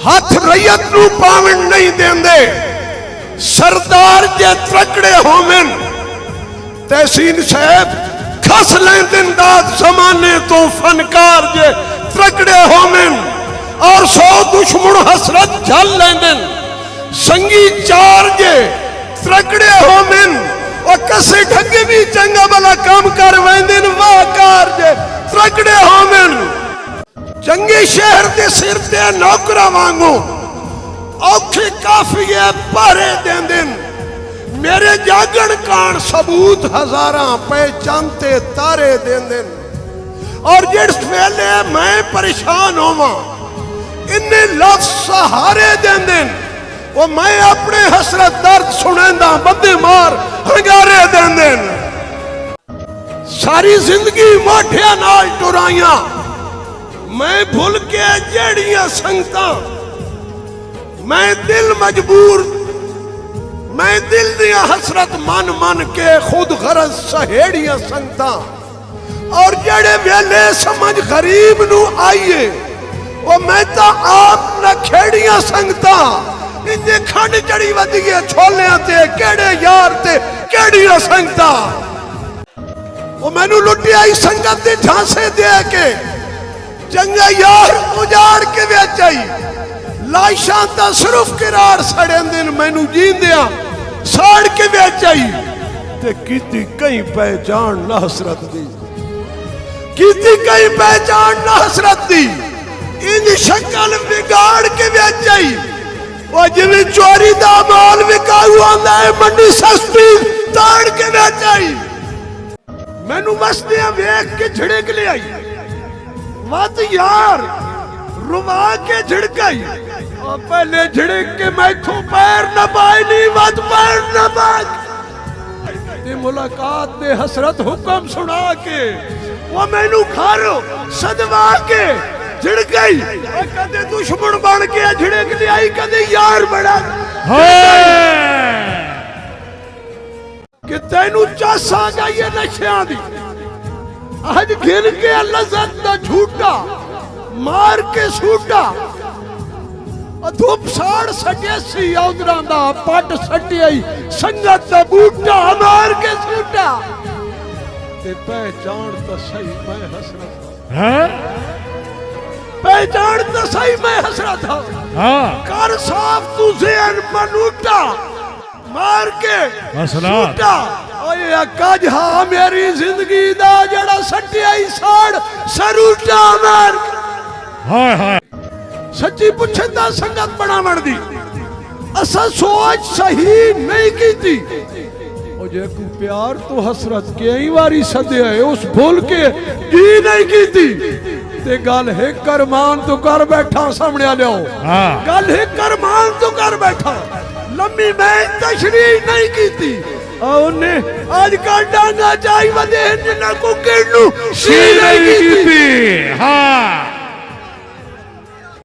हथ रैयत नू पावन नहीं देंदे। सरदार जे त्रकड़े होवन तहसीन साहब खस लेंदन दाद जमाने तो फनकार जे त्रकड़े होवन और 100 दुश्मन हसरत झल लेंदन। संगी चार जे त्रकड़े होवन और कसे ठगे भी चंगा भला काम कर वेंदन। वाह कार जे त्रकड़े होवन चंगे शहर के सिर ते नौकरा वांगू औखे काफिए पारे देंदन। मेरे जागण कान सबूत हजारां पहचानते तारे देंदन। और जिस वेले मैं परेशान होवां इन्ने लफ्ज सहारे देंदन। वो मैं अपने हसरत दर्द सुनेंदा बंदे मार हंगारे देंदन। सारी जिंदगी मोठिया नाल टुराइयां मैं भूल के जेड़ियां संगतां। मैं दिल मजबूर मैं दिल दिया हसरत मन मन के खुद गरज सहेड़ियां संगतां। और जेड़े वेले समझ गरीब नू आईए वो मैं तो आप न खेड़ियां संगतां। इंजे खंड चढ़ी वधिए छोलियां ते केड़े यार ते केड़ियां संगतां। वो मैनू लुटिया ही संगत दे झांसे दे के चंगा यार उजाड़ के बेच आई। लाशां ता सिर्फ किरार सड़न दिन मैनू जींदिया साड़ के बेच आई। ते कीती कई पहचान ना हसरत दी कीती कई पहचान ना हसरत दी। इन शक्ल बिगाड़ के बेच आई। वो जिवें चोरी दा माल विकाऊ आंदा है मंडी सस्ती ताड़ के बेच आई। मैनू मस्तियां वेख के झिड़क ले आई। मत यार रुवा के झिड़काई और पहले झिड़क के मैथों पैर न पाए नहीं मत पैर न पाए। मुलाकात दे हसरत हुक्म सुना के वो मैनू खारो सदवा के झिड़काई। कदे दुश्मन बन के झिड़क ले आई कदे यार बड़ा कि तेनू चासा जाइए नशियां दी। आज घिर के लज़त दा झूठा मार के सूटा धूप साड़ सटे सी औदरां दा पट सटियाई संगत दा बूटा मार के सूटा। ते पहचान तो सही मैं हसरत है पहचान तो सही मैं हसरत हां। कर साफ तू ज़हन मनूटा मार के सूटा। ओए अक्का जहा मेरी जिंदगी दा जड़ा सटियाई साड़ सरूटा मार। हाय हाय सच्ची पुछे ता संगत बनावण दी असा सोच सही नहीं कीती। ओ जे को प्यार तो हसरत कई वारी सदया है उस भूल के जी नहीं कीती। ते गल है करमान तो कर बैठा सामने लियो। गल है करमान तो कर बैठा लम्मी मैं तशरीह नहीं कीती। औने आज का डांगा चाई वदे जिन्ना को केड़ू सी नहीं कीती। हां